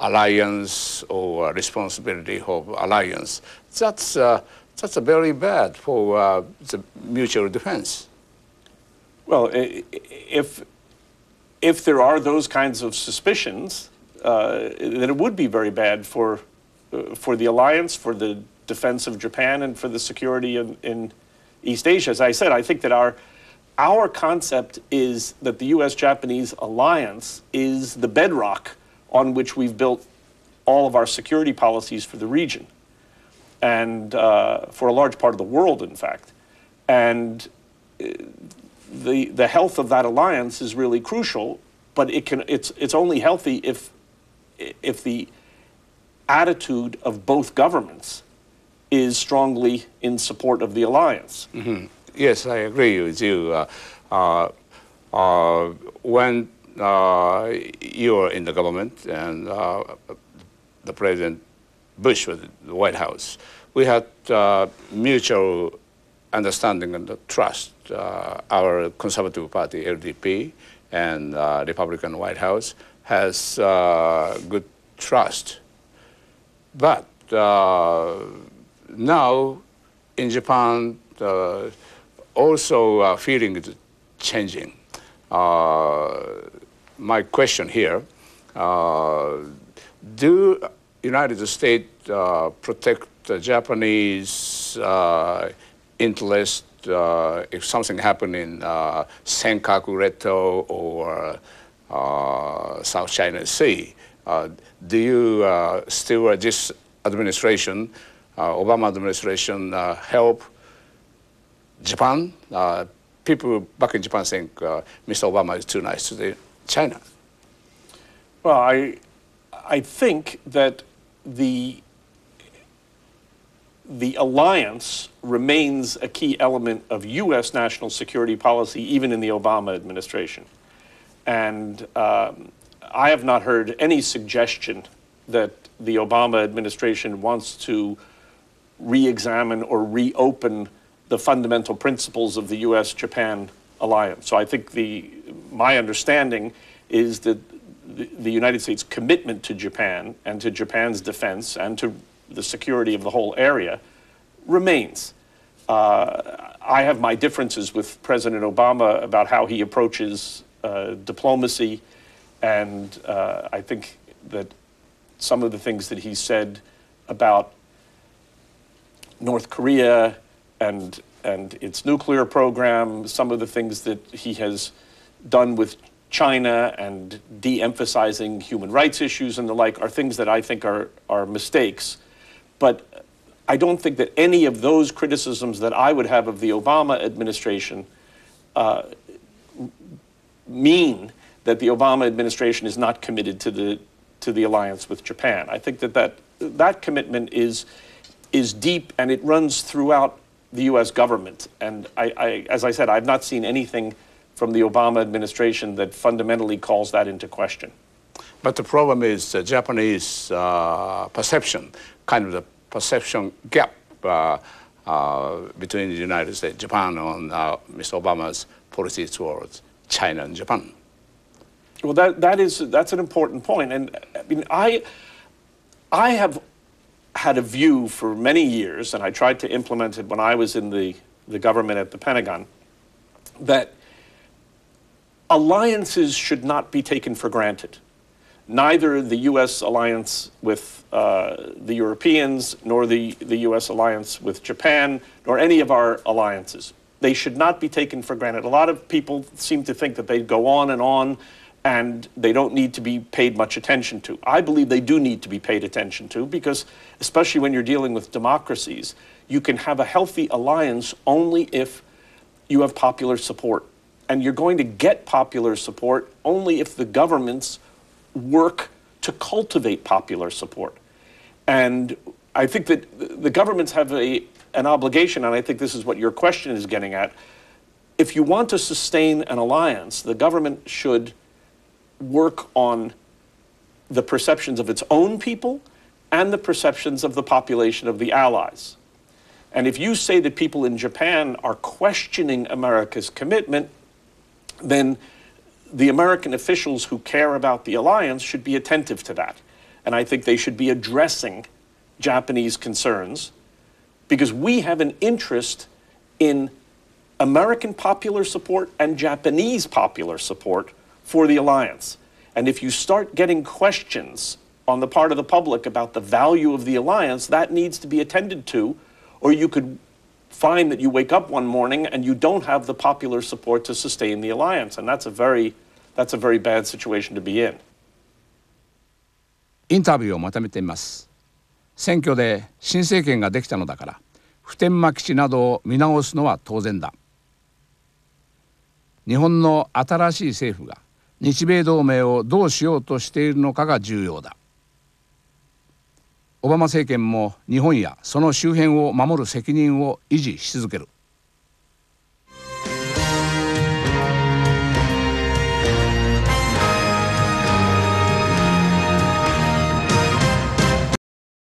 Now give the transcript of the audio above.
alliance or responsibility of alliance. That's very bad for the mutual defense. Well, if there are those kinds of suspicions, then it would be very bad for the alliance, for the defense of Japan, and for the security in East Asia. As I said, I think that our concept is that the U.S.-Japanese alliance is the bedrock on which we've built all of our security policies for the region, and for a large part of the world, in fact. And the health of that alliance is really crucial, but it's only healthy if the attitude of both governments is strongly in support of the alliance. Mm-hmm. Yes, I agree with you. When you were in the government and the President Bush was in the White House, we had mutual understanding and trust. Our Conservative Party, LDP, and Republican White House has good trust. But now in Japan, also feeling is changing. My question here, do United States protect the Japanese interest if something happened in Senkaku Retto or South China Sea? Do you still, this administration, Obama administration, help Japan? People back in Japan think Mr. Obama is too nice to China. Well, I think that the alliance remains a key element of U.S. national security policy, even in the Obama administration. And I have not heard any suggestion that the Obama administration wants to re-examine or reopen the fundamental principles of the U.S.-Japan alliance. So I think my understanding is that the United States' commitment to Japan and to Japan's defense and to the security of the whole area remains. I have my differences with President Obama about how he approaches diplomacy, and I think that some of the things that he said about North Korea and its nuclear program, some of the things that he has done with China and de-emphasizing human rights issues and the like are things that I think are mistakes. But I don't think that any of those criticisms that I would have of the Obama administration mean that the Obama administration is not committed to the alliance with Japan. I think that commitment is deep, and it runs throughout the U.S. government. And as I said, I've not seen anything from the Obama administration that fundamentally calls that into question. But the problem is the Japanese perception, kind of the perception gap between the United States and Japan on Mr. Obama's policy towards China and Japan. Well, that's an important point. And I mean, I have had a view for many years, and I tried to implement it when I was in the government at the Pentagon, that alliances should not be taken for granted. Neither the U.S. alliance with the Europeans, nor the U.S. alliance with Japan, nor any of our alliances. They should not be taken for granted. A lot of people seem to think that they go on, and they don't need to be paid much attention to. I believe they do need to be paid attention to, because especially when you're dealing with democracies, you can have a healthy alliance only if you have popular support. And you're going to get popular support only if the governments work to cultivate popular support. And I think that the governments have an obligation, and I think this is what your question is getting at. If you want to sustain an alliance, the government should work on the perceptions of its own people and the perceptions of the population of the allies. And if you say that people in Japan are questioning America's commitment, then the American officials who care about the alliance should be attentive to that. and I think they should be addressing Japanese concerns, because we have an interest in American popular support and Japanese popular support for the alliance. And if you start getting questions on the part of the public about the value of the alliance, that needs to be attended to, or you could find that you wake up one morning and you don't have the popular support to sustain the alliance, and that's a very bad situation to be in. インタビューをまとめてみます。選挙で新政権ができたのだから、普天間基地などを見直すのは当然だ。日本の新しい政府が日米同盟をどうしようとしているのかが重要だ。オバマ政権も日本やその周辺を守る責任を維持し続ける。